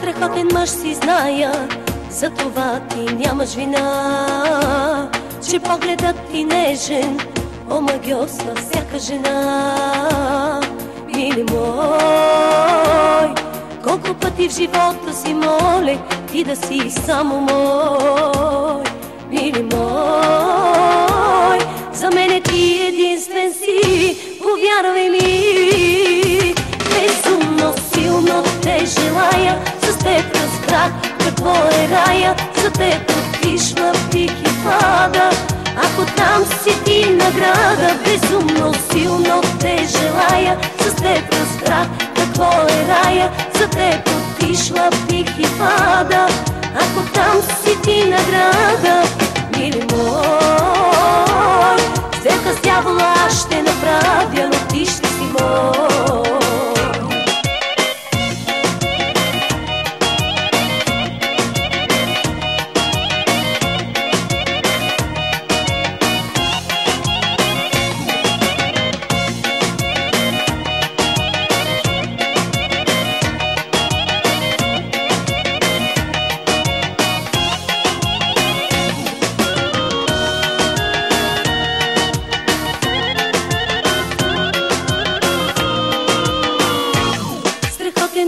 Страхотен мъж си зная, за това ти нямаш вина, че погледът ти нежен омагьосва всяка жена. Мили мой, колко пъти в живота си моля ти да си само мой. Мили мой, за мене ти единствен си, повярвай ми. Безумно силно те желая, с теб разбрах какво е рая. За теб отишла бих и пада, ако там си ти награда. Безумно силно те желая, с теб разбрах какво е рая. За теб отишла бих и пада, ако там си ти награда. Мили мой, сделка с дявола аз ще направя, но ти ще си мой.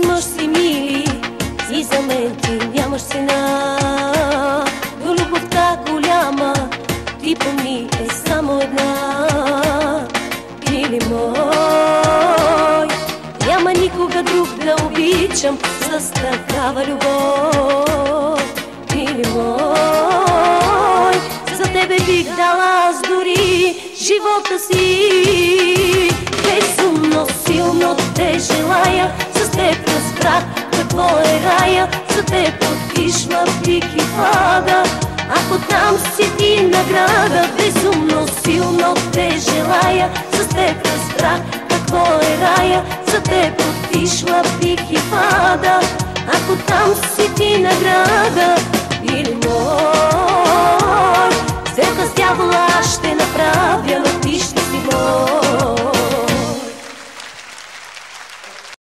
Мъж си, мили, и за мен ти нямаш цена. Но любовта голяма, ти помни, е само една. Мили мой, няма никога друг да обичам с такава любов. Мили мой, за тебе бих дала аз дори живота си. Безумно силно те желая, с теб разбрах какво е рая. За теб отишла бих и пада, ако там си ти награда. Безумно силно те желая, с теб разбрах какво е рая. За теб отишла бих и пада, ако там си ти награда. Или